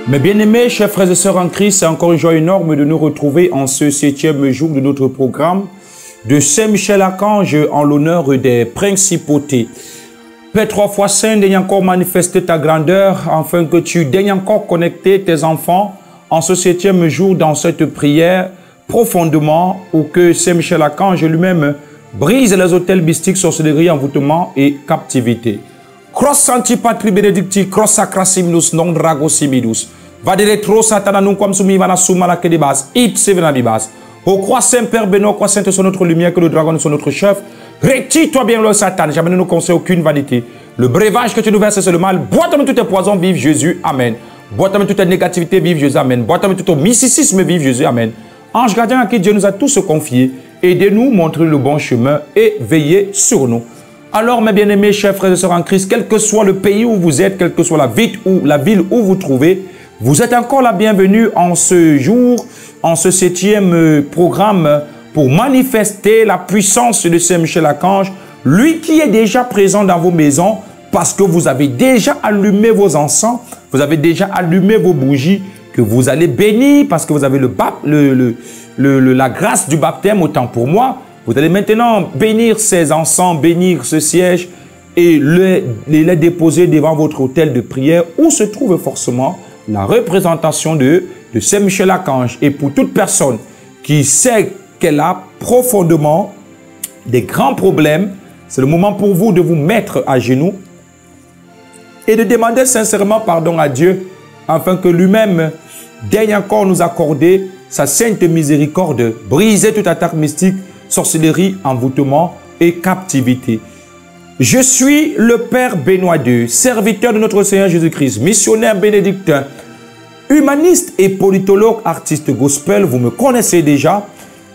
Mes bien-aimés, chers frères et sœurs en Christ, c'est encore une joie énorme de nous retrouver en ce 7e jour de notre programme de Saint-Michel-Archange en l'honneur des principautés. Père 3 fois Saint, daigne encore manifester ta grandeur afin que tu daignes encore connecter tes enfants en ce 7e jour dans cette prière profondément ou que Saint-Michel-Archange lui-même brise les hôtels mystiques, sorcellerie, envoûtement et captivité. Cross antipatri benedicti, cross sacrassiminus non dragosimidus. Va de retro satananum quam sumi vana suma la kedibas, ipse venabibas. Au croix Saint Père Benoît, croix Sainte sur notre lumière, que le dragon soit notre chef. Retire-toi bien le Satan, jamais ne nous conseille aucune vanité. Le breuvage que tu nous verses, c'est le mal. Bois-toi tous tes poisons, vive Jésus, amen. Bois-toi toute ta négativité, vive Jésus, amen. Bois-toi tout ton mysticisme, vive Jésus, amen. Ange gardien à qui Dieu nous a tous confiés, aidez-nous, montrez le bon chemin et veillez sur nous. Alors, mes bien-aimés, chers frères et sœurs en Christ, quel que soit le pays où vous êtes, quelle que soit la ville où vous trouvez, vous êtes encore la bienvenue en ce jour, en ce 7e programme pour manifester la puissance de Saint-Michel-Archange, lui qui est déjà présent dans vos maisons parce que vous avez déjà allumé vos encens, vous avez déjà allumé vos bougies, que vous allez bénir parce que vous avez la grâce du baptême, autant pour moi. Vous allez maintenant bénir ces encens, bénir ce siège et les déposer devant votre autel de prière où se trouve forcément la représentation de Saint-Michel-Archange. Et pour toute personne qui sait qu'elle a profondément des grands problèmes, c'est le moment pour vous de vous mettre à genoux et de demander sincèrement pardon à Dieu afin que lui-même daigne encore nous accorder sa sainte miséricorde, briser toute attaque mystique, sorcellerie, envoûtement et captivité. Je suis le Père Benoît II, serviteur de notre Seigneur Jésus-Christ, missionnaire bénédictin, humaniste et politologue, artiste gospel, vous me connaissez déjà.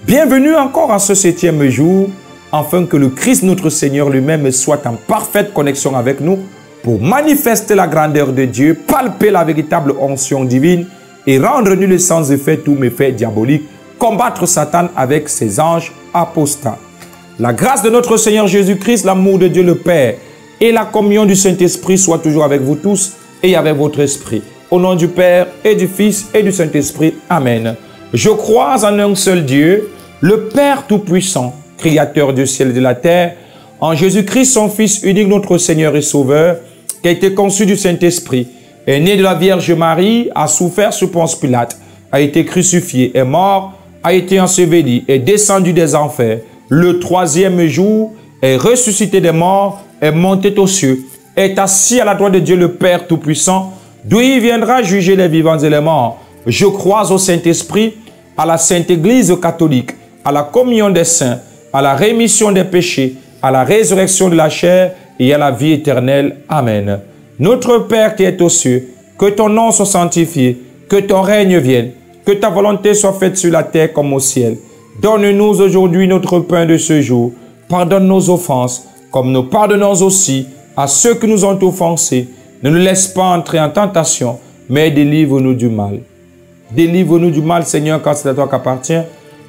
Bienvenue encore en ce 7e jour, afin que le Christ notre Seigneur lui-même soit en parfaite connexion avec nous pour manifester la grandeur de Dieu, palper la véritable onction divine et rendre nul et sans effet tous mes faits diaboliques, combattre Satan avec ses anges apostats. La grâce de notre Seigneur Jésus-Christ, l'amour de Dieu le Père et la communion du Saint-Esprit soient toujours avec vous tous et avec votre esprit. Au nom du Père et du Fils et du Saint-Esprit. Amen. Je crois en un seul Dieu, le Père Tout-Puissant, Créateur du ciel et de la terre, en Jésus-Christ, son Fils unique, notre Seigneur et Sauveur, qui a été conçu du Saint-Esprit, est né de la Vierge Marie, a souffert sous Ponce Pilate, a été crucifié, est mort, a été enseveli, est descendu des enfers. Le 3e jour, est ressuscité des morts, est monté aux cieux, est assis à la droite de Dieu le Père Tout-Puissant, d'où il viendra juger les vivants et les morts. Je crois au Saint-Esprit, à la Sainte Église catholique, à la communion des saints, à la rémission des péchés, à la résurrection de la chair et à la vie éternelle. Amen. Notre Père qui est aux cieux, que ton nom soit sanctifié, que ton règne vienne, que ta volonté soit faite sur la terre comme au ciel. Donne-nous aujourd'hui notre pain de ce jour. Pardonne nos offenses, comme nous pardonnons aussi à ceux qui nous ont offensés. Ne nous laisse pas entrer en tentation, mais délivre-nous du mal. Délivre-nous du mal, Seigneur, car c'est à toi qu'appartient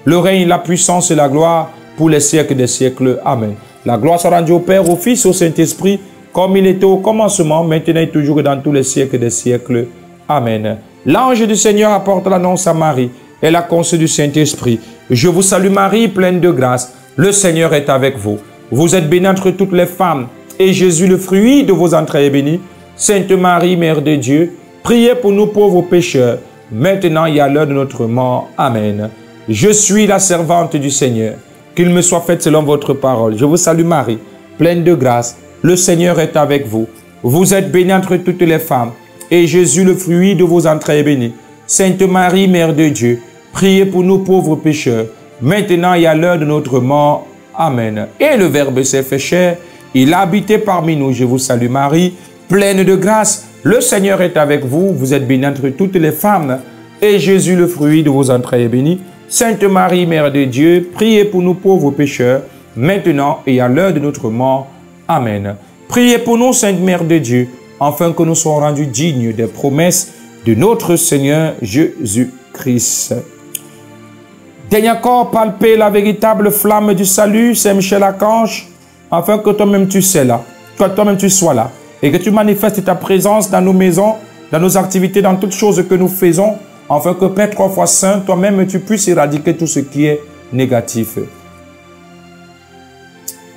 le règne, la puissance et la gloire pour les siècles des siècles. Amen. La gloire soit rendue au Père, au Fils, au Saint-Esprit, comme il était au commencement, maintenant et toujours et dans tous les siècles des siècles. Amen. L'ange du Seigneur apporte l'annonce à Marie. Elle a conçu du Saint-Esprit. Je vous salue Marie, pleine de grâce. Le Seigneur est avec vous. Vous êtes bénie entre toutes les femmes. Et Jésus, le fruit de vos entrailles, est béni. Sainte Marie, Mère de Dieu, priez pour nous pauvres pécheurs, maintenant et à l'heure de notre mort. Amen. Je suis la servante du Seigneur. Qu'il me soit fait selon votre parole. Je vous salue Marie, pleine de grâce. Le Seigneur est avec vous. Vous êtes bénie entre toutes les femmes. Et Jésus, le fruit de vos entrailles, est béni. Sainte Marie, Mère de Dieu, priez pour nous pauvres pécheurs, maintenant et à l'heure de notre mort. Amen. Et le Verbe s'est fait chair, il a habité parmi nous. Je vous salue Marie, pleine de grâce. Le Seigneur est avec vous. Vous êtes bénie entre toutes les femmes. Et Jésus, le fruit de vos entrailles, est béni. Sainte Marie, Mère de Dieu, priez pour nous pauvres pécheurs, maintenant et à l'heure de notre mort. Amen. Priez pour nous, Sainte Mère de Dieu, afin que nous soyons rendus dignes des promesses de notre Seigneur Jésus-Christ. Daigne encore palper la véritable flamme du salut, Saint-Michel-Archange, afin que toi-même tu sois là, et que tu manifestes ta présence dans nos maisons dans nos activités, dans toutes choses que nous faisons, afin que Père 3 fois Saint, toi-même, tu puisses éradiquer tout ce qui est négatif.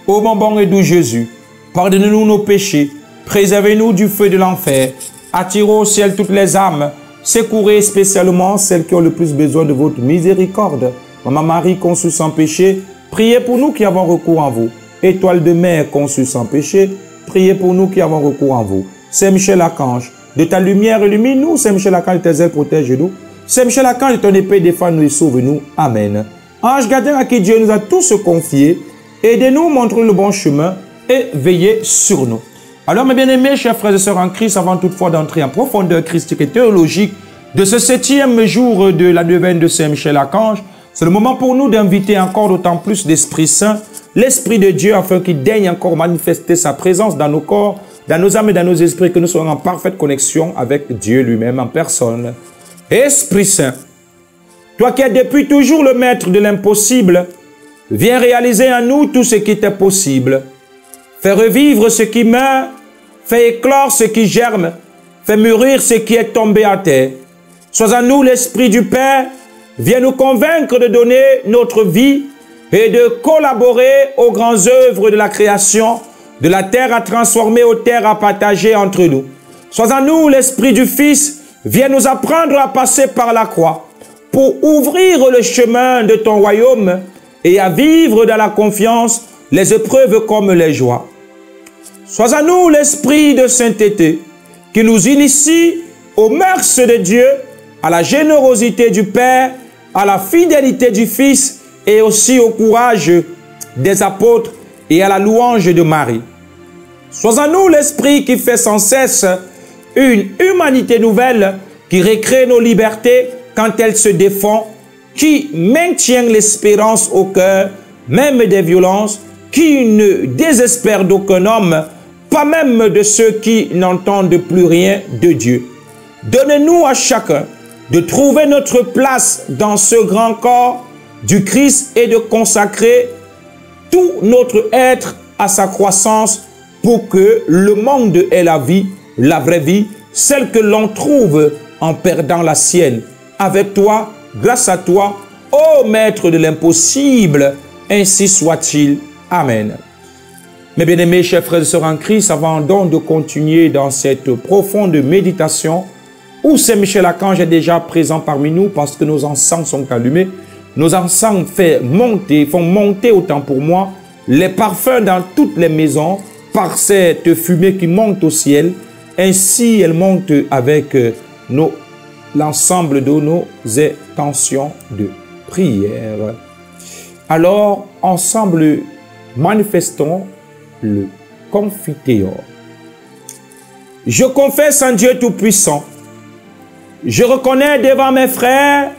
Ô mon bon et doux Jésus, pardonnez-nous nos péchés, préservez-nous du feu de l'enfer, attirez au ciel toutes les âmes, secourez spécialement celles qui ont le plus besoin de votre miséricorde. Maman Marie, conçue sans péché, priez pour nous qui avons recours en vous. Étoile de mer, conçue sans péché, priez pour nous qui avons recours en vous. Saint Michel Archange, de ta lumière illumine-nous. Saint Michel Archange, de tes ailes protège-nous. Saint Michel Archange, de ton épée défends-nous et sauve-nous. Amen. Ange gardien à qui Dieu nous a tous confiés, aidez-nous, montrez le bon chemin et veillez sur nous. Alors, mes bien-aimés, chers frères et sœurs en Christ, avant toutefois d'entrer en profondeur christique et théologique de ce 7e jour de la neuvaine de Saint Michel Archange, c'est le moment pour nous d'inviter encore d'autant plus l'Esprit Saint, l'Esprit de Dieu, afin qu'il daigne encore manifester sa présence dans nos corps, dans nos âmes et dans nos esprits, que nous soyons en parfaite connexion avec Dieu lui-même en personne. Esprit Saint, toi qui es depuis toujours le maître de l'impossible, viens réaliser en nous tout ce qui t'est possible. Fais revivre ce qui meurt, fais éclore ce qui germe, fais mûrir ce qui est tombé à terre. Sois en nous l'Esprit du Père, viens nous convaincre de donner notre vie et de collaborer aux grandes œuvres de la création, de la terre à transformer aux terres à partager entre nous. Sois en nous l'Esprit du Fils, viens nous apprendre à passer par la croix pour ouvrir le chemin de ton royaume et à vivre dans la confiance les épreuves comme les joies. Sois en nous l'Esprit de sainteté qui nous initie aux mœurs de Dieu, à la générosité du Père, à la fidélité du Fils et aussi au courage des apôtres et à la louange de Marie. Sois en nous l'Esprit qui fait sans cesse une humanité nouvelle, qui recrée nos libertés quand elles se défendent, qui maintient l'espérance au cœur, même des violences, qui ne désespère d'aucun homme, pas même de ceux qui n'entendent plus rien de Dieu. Donne-nous à chacun de trouver notre place dans ce grand corps du Christ et de consacrer tout notre être à sa croissance pour que le monde ait la vie, la vraie vie, celle que l'on trouve en perdant la sienne. Avec toi, grâce à toi, ô Maître de l'impossible, ainsi soit-il. Amen. Mes bien-aimés, chers frères et sœurs en Christ, avant donc de continuer dans cette profonde méditation où Saint Michel Archange est déjà présent parmi nous parce que nos encens sont allumés, nos encens font monter autant pour moi les parfums dans toutes les maisons par cette fumée qui monte au ciel. Ainsi, elle monte avec l'ensemble de nos intentions de prière. Alors, ensemble, manifestons le Confiteor. Je confesse en Dieu Tout-Puissant. Je reconnais devant mes frères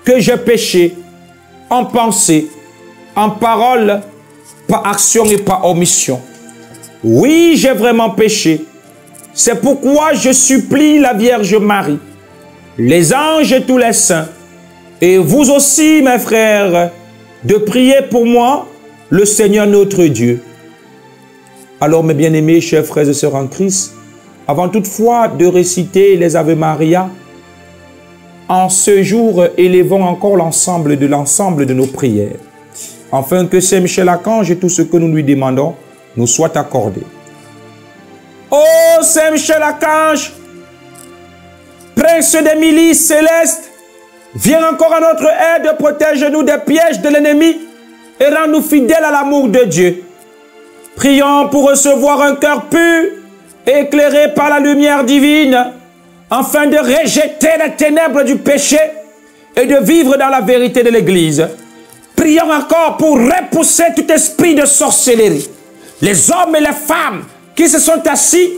que j'ai péché en pensée, en parole, par action et par omission. Oui, j'ai vraiment péché. C'est pourquoi je supplie la Vierge Marie, les anges et tous les saints, et vous aussi, mes frères, de prier pour moi, le Seigneur notre Dieu. Alors, mes bien-aimés, chers frères et sœurs en Christ, avant toutefois de réciter les Ave Maria, en ce jour, élevons encore l'ensemble de nos prières, afin que Saint Michel Archange et tout ce que nous lui demandons nous soit accordé. Ô Saint Michel Archange, Prince des milices célestes, viens encore à notre aide, protège-nous des pièges de l'ennemi et rends-nous fidèles à l'amour de Dieu. Prions pour recevoir un cœur pur, éclairé par la lumière divine, afin de rejeter les ténèbres du péché et de vivre dans la vérité de l'Église. Prions encore pour repousser tout esprit de sorcellerie. Les hommes et les femmes qui se sont assis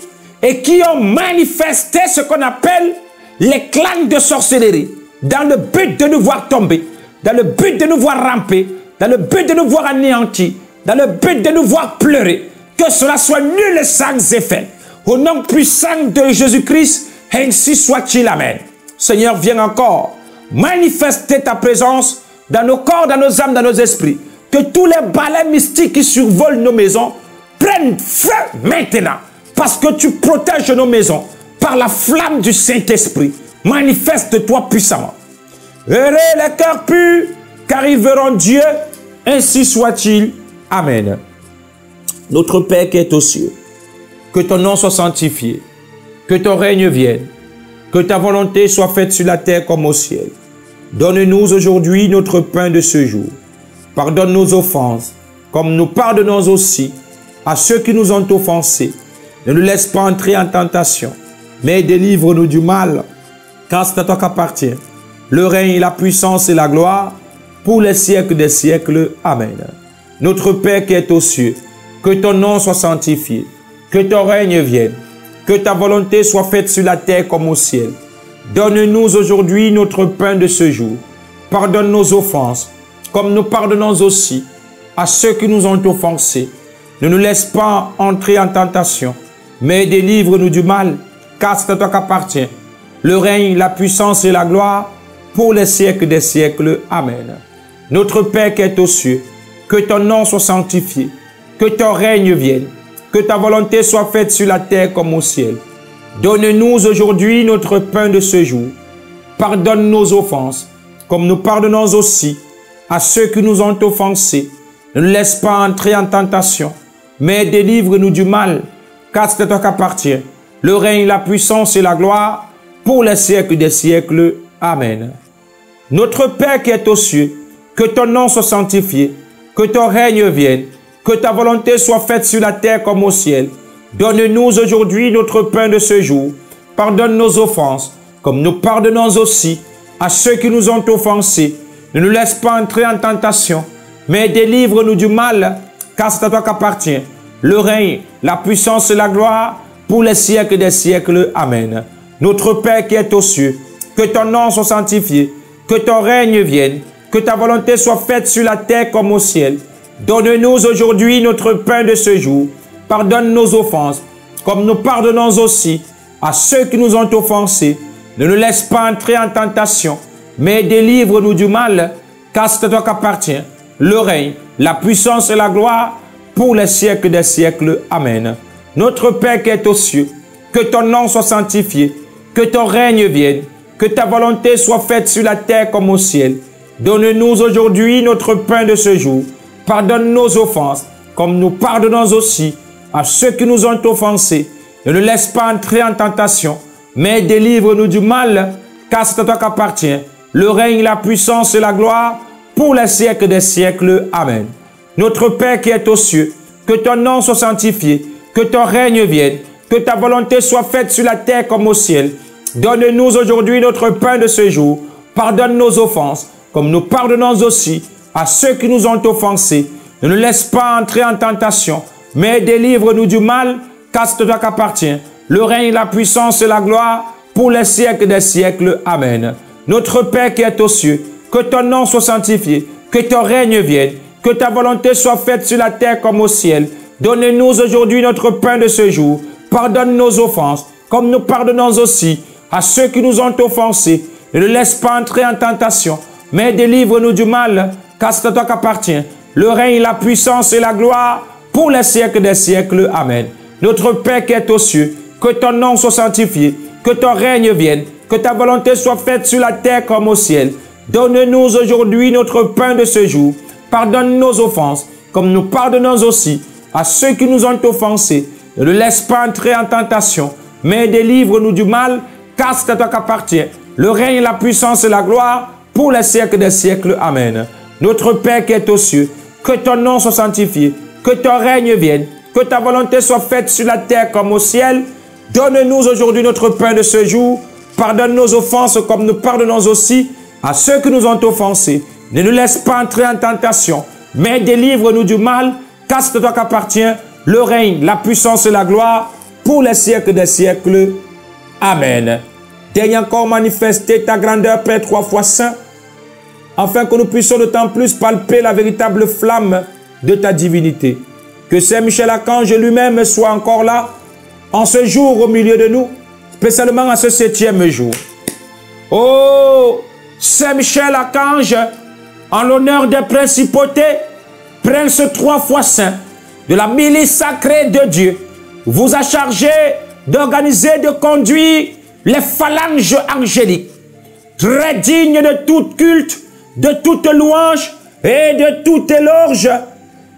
et qui ont manifesté ce qu'on appelle les clans de sorcellerie, dans le but de nous voir tomber, dans le but de nous voir ramper, dans le but de nous voir anéantis, dans le but de nous voir pleurer, que cela soit nul et sans effet. Au nom puissant de Jésus-Christ, ainsi soit-il. Amen. Seigneur, viens encore manifester ta présence dans nos corps, dans nos âmes, dans nos esprits. Que tous les balais mystiques qui survolent nos maisons prennent feu maintenant. Parce que tu protèges nos maisons. par la flamme du Saint-Esprit. Manifeste-toi puissamment. Heureux les cœurs purs, car ils verront Dieu. Ainsi soit-il. Amen. Notre Père qui est aux cieux, que ton nom soit sanctifié, que ton règne vienne, que ta volonté soit faite sur la terre comme au ciel. Donne-nous aujourd'hui notre pain de ce jour. Pardonne nos offenses, comme nous pardonnons aussi à ceux qui nous ont offensés. Ne nous laisse pas entrer en tentation, mais délivre-nous du mal, car c'est à toi qu'appartient le règne, la puissance et la gloire, pour les siècles des siècles. Amen. Notre Père qui est aux cieux, que ton nom soit sanctifié, que ton règne vienne, que ta volonté soit faite sur la terre comme au ciel. Donne-nous aujourd'hui notre pain de ce jour. Pardonne nos offenses, comme nous pardonnons aussi à ceux qui nous ont offensés. Ne nous laisse pas entrer en tentation, mais délivre-nous du mal, car c'est à toi qu'appartient le règne, la puissance et la gloire, pour les siècles des siècles. Amen. Notre Père qui est aux cieux, que ton nom soit sanctifié, que ton règne vienne, que ta volonté soit faite sur la terre comme au ciel. Donne-nous aujourd'hui notre pain de ce jour. Pardonne nos offenses, comme nous pardonnons aussi à ceux qui nous ont offensés. Ne nous laisse pas entrer en tentation, mais délivre-nous du mal, car c'est à toi qu'appartient le règne, la puissance et la gloire, pour les siècles des siècles. Amen. Notre Père qui est aux cieux, que ton nom soit sanctifié, que ton règne vienne, que ta volonté soit faite sur la terre comme au ciel. Donne-nous aujourd'hui notre pain de ce jour. Pardonne nos offenses, comme nous pardonnons aussi à ceux qui nous ont offensés. Ne nous laisse pas entrer en tentation, mais délivre-nous du mal, car c'est à toi qu'appartient le règne, la puissance et la gloire, pour les siècles des siècles. Amen. Notre Père qui est aux cieux, que ton nom soit sanctifié, que ton règne vienne, que ta volonté soit faite sur la terre comme au ciel. Donne-nous aujourd'hui notre pain de ce jour. Pardonne nos offenses, comme nous pardonnons aussi à ceux qui nous ont offensés. Ne nous laisse pas entrer en tentation, mais délivre-nous du mal, car c'est à toi qu'appartient le règne, la puissance et la gloire, pour les siècles des siècles. Amen. Notre Père qui est aux cieux, que ton nom soit sanctifié, que ton règne vienne, que ta volonté soit faite sur la terre comme au ciel. Donne-nous aujourd'hui notre pain de ce jour. Pardonne nos offenses, comme nous pardonnons aussi à ceux qui nous ont offensés. Ne nous laisse pas entrer en tentation, mais délivre-nous du mal, car c'est à toi qu'appartient le règne, la puissance et la gloire, pour les siècles des siècles. Amen. Notre Père qui est aux cieux, que ton nom soit sanctifié, que ton règne vienne, que ta volonté soit faite sur la terre comme au ciel. Donne-nous aujourd'hui notre pain de ce jour. Pardonne nos offenses, comme nous pardonnons aussi à ceux qui nous ont offensés. Ne nous laisse pas entrer en tentation, mais délivre-nous du mal, car c'est à toi qu'appartient le règne, la puissance et la gloire, pour les siècles des siècles. Amen. Notre Père qui est aux cieux, que ton nom soit sanctifié, que ton règne vienne, que ta volonté soit faite sur la terre comme au ciel. Donne-nous aujourd'hui notre pain de ce jour. Pardonne nos offenses, comme nous pardonnons aussi à ceux qui nous ont offensés. Ne nous laisse pas entrer en tentation, mais délivre-nous du mal, car c'est à toi qu'appartient le règne, la puissance et la gloire, pour les siècles des siècles. Amen. Notre Père qui est aux cieux, que ton nom soit sanctifié, que ton règne vienne, que ta volonté soit faite sur la terre comme au ciel. Donne-nous aujourd'hui notre pain de ce jour. Pardonne nos offenses, comme nous pardonnons aussi à ceux qui nous ont offensés. Ne nous laisse pas entrer en tentation, mais délivre-nous du mal, car c'est à toi qu'appartient le règne, la puissance et la gloire, pour les siècles des siècles. Amen. Notre Père qui est aux cieux, que ton nom soit sanctifié, que ton règne vienne, que ta volonté soit faite sur la terre comme au ciel. Donne-nous aujourd'hui notre pain de ce jour. Pardonne nos offenses comme nous pardonnons aussi à ceux qui nous ont offensés. Ne nous laisse pas entrer en tentation, mais délivre-nous du mal, car c'est à toi qu'appartient le règne, la puissance et la gloire, pour les siècles des siècles. Amen. Daigne encore manifester ta grandeur, Père 3 fois saint, afin que nous puissions d'autant plus palper la véritable flamme de ta divinité. Que Saint Michel-Archange lui-même soit encore là, en ce jour au milieu de nous, spécialement à ce 7e jour. Oh, Saint Michel-Archange, en l'honneur des principautés, prince 3 fois saint, de la milice sacrée de Dieu, vous a chargé d'organiser, de conduire les phalanges angéliques, très dignes de tout culte, de toute louange et de toute éloge,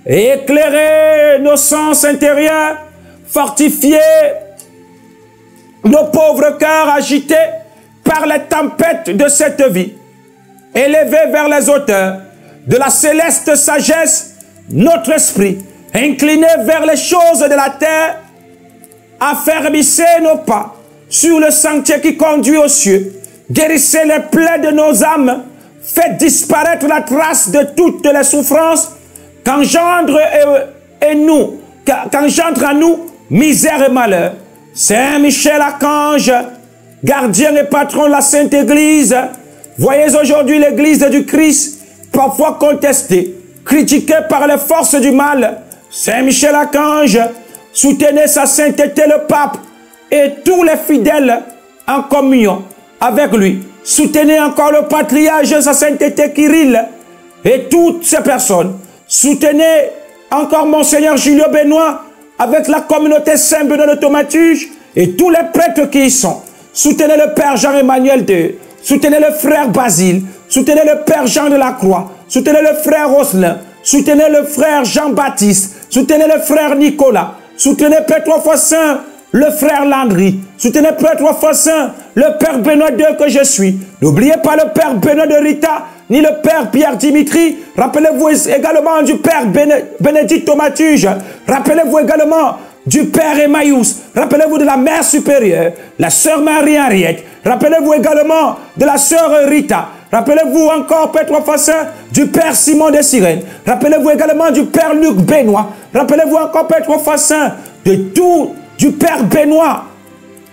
et éclairer nos sens intérieurs, fortifier nos pauvres cœurs agités par les tempêtes de cette vie, élever vers les hauteurs de la céleste sagesse notre esprit, incliné vers les choses de la terre, affermissez nos pas sur le sentier qui conduit aux cieux, guérissez les plaies de nos âmes, faites disparaître la trace de toutes les souffrances qu'engendre à nous misère et malheur. Saint Michel Archange, gardien et patron de la Sainte Église, voyez aujourd'hui l'Église du Christ, parfois contestée, critiquée par les forces du mal. Saint Michel Archange, soutenez sa sainteté le pape et tous les fidèles en communion avec lui. Soutenez encore le patriarche, sa sainteté Kirill et toutes ces personnes. Soutenez encore Monseigneur Julio Benoît avec la communauté Saint-Benoît de Thaumaturge et tous les prêtres qui y sont. Soutenez le Père Jean-Emmanuel II. Soutenez le frère Basile. Soutenez le Père Jean de la Croix. Soutenez le frère Roselin. Soutenez le frère Jean-Baptiste. Soutenez le frère Nicolas. Soutenez Père Trois Fois Saint, le frère Landry. Soutenez Père Trois Fois Saint, le Père Benoît II que je suis. N'oubliez pas le Père Benoît de Rita, ni le Père Pierre Dimitri. Rappelez-vous également du Père Bénédicte Thaumaturge. Rappelez-vous également du Père Emmaüs. Rappelez-vous de la Mère supérieure, la Sœur Marie-Henriette. Rappelez-vous également de la Sœur Rita. Rappelez-vous encore, Père Trois Fois Saint, du Père Simon de Cyrène. Rappelez-vous également du Père Luc Benoît. Rappelez-vous encore, Père Trois Fois Saint, du Père Benoît,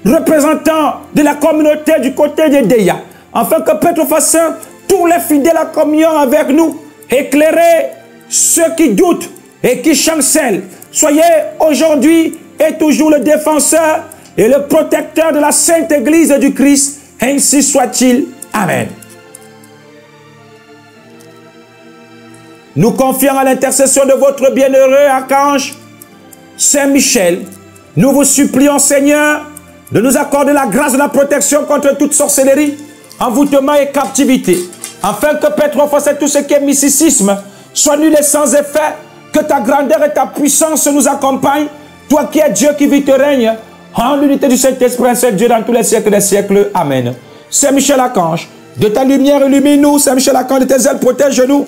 représentant de la communauté du côté de Deya. Afin que Père Trois Fois Saint, tous les fidèles en communion avec nous, éclairez ceux qui doutent et qui chancellent. Soyez aujourd'hui et toujours le défenseur et le protecteur de la Sainte Église du Christ. Ainsi soit-il. Amen. Nous confions à l'intercession de votre bienheureux archange Saint Michel. Nous vous supplions, Seigneur, de nous accorder la grâce de la protection contre toute sorcellerie, envoûtement et captivité, afin que Père Trois Fois Saint, tout ce qui est mysticisme soit nul et sans effet, que ta grandeur et ta puissance nous accompagnent, toi qui es Dieu qui vit et règne, en l'unité du Saint-Esprit, Saint Dieu, dans tous les siècles des siècles. Amen. Saint Michel Archange, de ta lumière illumine-nous. Saint Michel Archange, de tes ailes protège-nous.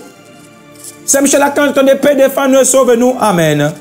Saint Michel Archange, ton épée défend-nous et sauve-nous. Amen.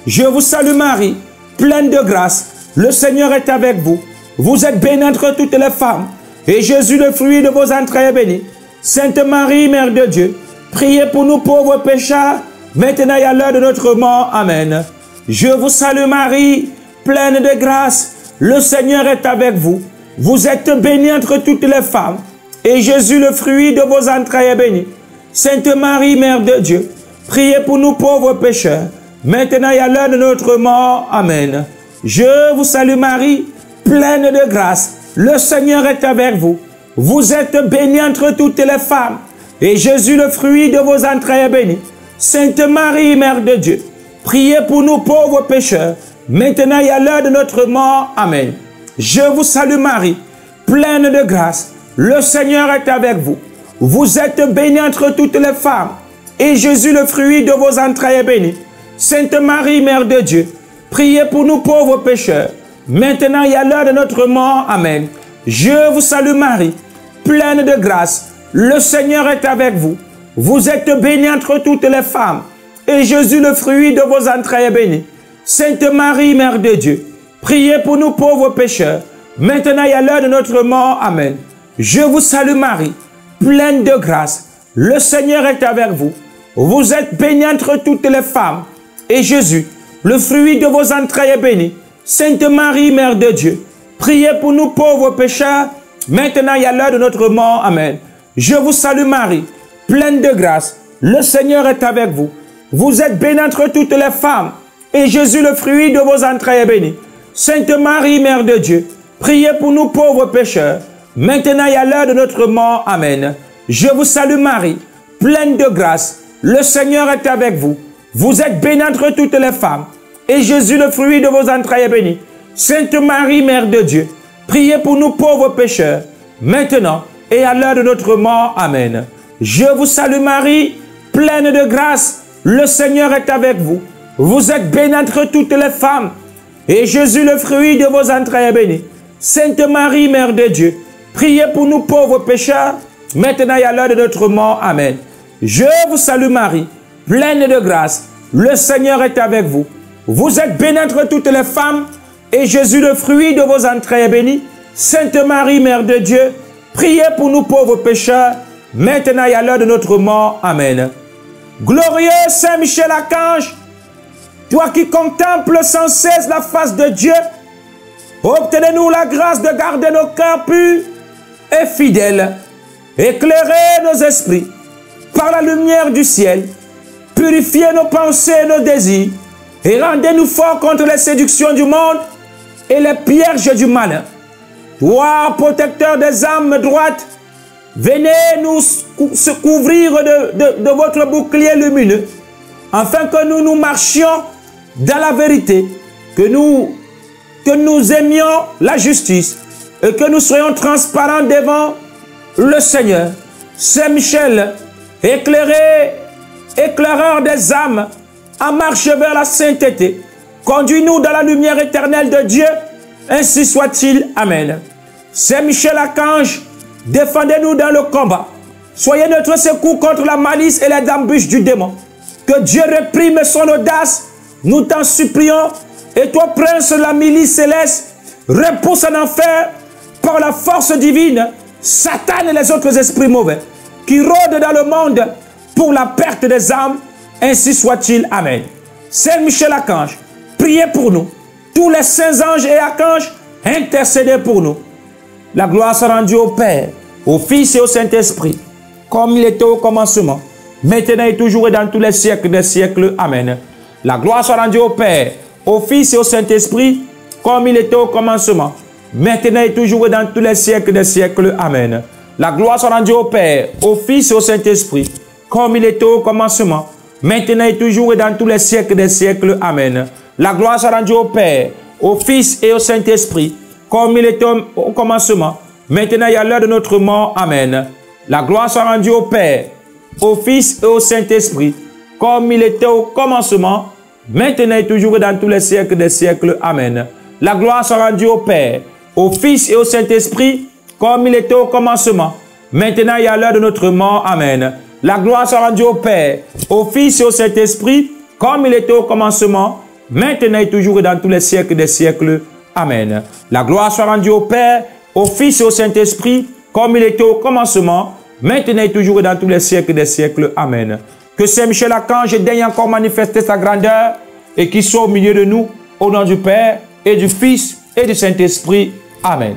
Je vous salue Marie, pleine de grâce. Le Seigneur est avec vous. Vous êtes bénie entre toutes les femmes. Et Jésus, le fruit de vos entrailles, est béni. Sainte Marie, Mère de Dieu, priez pour nous pauvres pécheurs, maintenant et à l'heure de notre mort. Amen. Je vous salue Marie, pleine de grâce. Le Seigneur est avec vous. Vous êtes bénie entre toutes les femmes. Et Jésus, le fruit de vos entrailles, est béni. Sainte Marie, Mère de Dieu, priez pour nous pauvres pécheurs, maintenant et à l'heure de notre mort. Amen. Je vous salue Marie, pleine de grâce. Le Seigneur est avec vous. Vous êtes bénie entre toutes les femmes. Et Jésus, le fruit de vos entrailles, est béni. Sainte Marie, Mère de Dieu, priez pour nous pauvres pécheurs, maintenant et à l'heure de notre mort. Amen. Je vous salue Marie, pleine de grâce. Le Seigneur est avec vous. Vous êtes bénie entre toutes les femmes. Et Jésus, le fruit de vos entrailles, est béni. Sainte Marie, Mère de Dieu, priez pour nous pauvres pécheurs, maintenant et à l'heure de notre mort. Amen. Je vous salue Marie, pleine de grâce. Le Seigneur est avec vous. Vous êtes bénie entre toutes les femmes. Et Jésus, le fruit de vos entrailles, est béni. Sainte Marie, Mère de Dieu, priez pour nous pauvres pécheurs, maintenant et à l'heure de notre mort. Amen. Je vous salue Marie, pleine de grâce. Le Seigneur est avec vous. Vous êtes bénie entre toutes les femmes. Et Jésus, le fruit de vos entrailles, est béni. Sainte Marie, Mère de Dieu, priez pour nous pauvres pécheurs, maintenant et à l'heure de notre mort. Amen. Je vous salue Marie, pleine de grâce. Le Seigneur est avec vous. Vous êtes bénie entre toutes les femmes. Et Jésus, le fruit de vos entrailles, est béni. Sainte Marie, Mère de Dieu, priez pour nous pauvres pécheurs, maintenant et à l'heure de notre mort. Amen. Je vous salue Marie, pleine de grâce. Le Seigneur est avec vous. Vous êtes bénie entre toutes les femmes. Et Jésus, le fruit de vos entrailles, est béni. Sainte Marie, Mère de Dieu, priez pour nous pauvres pécheurs, maintenant et à l'heure de notre mort. Amen. Je vous salue Marie, pleine de grâce, le Seigneur est avec vous. Vous êtes bénie entre toutes les femmes, et Jésus, le fruit de vos entrailles, est béni. Sainte Marie, Mère de Dieu, priez pour nous pauvres pécheurs, maintenant et à l'heure de notre mort. Amen. Je vous salue Marie, pleine de grâce, le Seigneur est avec vous. Vous êtes bénie entre toutes les femmes, et Jésus, le fruit de vos entrailles, est béni. Sainte Marie, Mère de Dieu, priez pour nous pauvres pécheurs, maintenant et à l'heure de notre mort. Amen. Glorieux Saint Michel Archange, toi qui contemples sans cesse la face de Dieu, obtenez-nous la grâce de garder nos cœurs purs et fidèles. Éclairez nos esprits par la lumière du ciel. Purifiez nos pensées et nos désirs. Et rendez-nous forts contre les séductions du monde et les pièges du malin. Toi, protecteur des âmes droites, venez nous couvrir de votre bouclier lumineux, afin que nous marchions dans la vérité, que nous aimions la justice et que nous soyons transparents devant le Seigneur. Saint Michel, éclaireur des âmes, en marche vers la sainteté, conduis-nous dans la lumière éternelle de Dieu, ainsi soit-il. Amen. Saint Michel Archange, défendez-nous dans le combat. Soyez notre secours contre la malice et les embûches du démon. Que Dieu réprime son audace, nous t'en supplions. Et toi, prince de la milice céleste, repousse en enfer par la force divine Satan et les autres esprits mauvais qui rôdent dans le monde pour la perte des âmes. Ainsi soit-il. Amen. Saint Michel Archange, priez pour nous. Tous les saints anges et archanges, intercédez pour nous. La gloire soit rendue au Père, au Fils et au Saint-Esprit, comme il était au commencement, maintenant et toujours et dans tous les siècles des siècles. Amen. La gloire soit rendue au Père, au Fils et au Saint-Esprit, comme il était au commencement, maintenant et toujours et dans tous les siècles des siècles. Amen. La gloire soit rendue au Père, au Fils et au Saint-Esprit, comme il était au commencement, maintenant et toujours et dans tous les siècles des siècles. Amen. La gloire soit rendue au Père, au Fils et au Saint-Esprit, comme il était au commencement, maintenant et à l'heure de notre mort. Amen. La gloire soit rendue au Père, au Fils et au Saint-Esprit, comme il était au commencement, maintenant et toujours et dans tous les siècles des siècles. Amen. La gloire soit rendue au Père, au Fils et au Saint-Esprit, comme il était au commencement, maintenant et à l'heure de notre mort. Amen. La gloire soit rendue au Père, au Fils et au Saint-Esprit, comme il était au commencement, maintenant et toujours et dans tous les siècles des siècles. Amen. La gloire soit rendue au Père, au Fils et au Saint-Esprit, comme il était au commencement, maintenant et toujours et dans tous les siècles des siècles. Amen. Que Saint Michel Archange daigne encore manifester sa grandeur et qu'il soit au milieu de nous, au nom du Père et du Fils et du Saint-Esprit. Amen.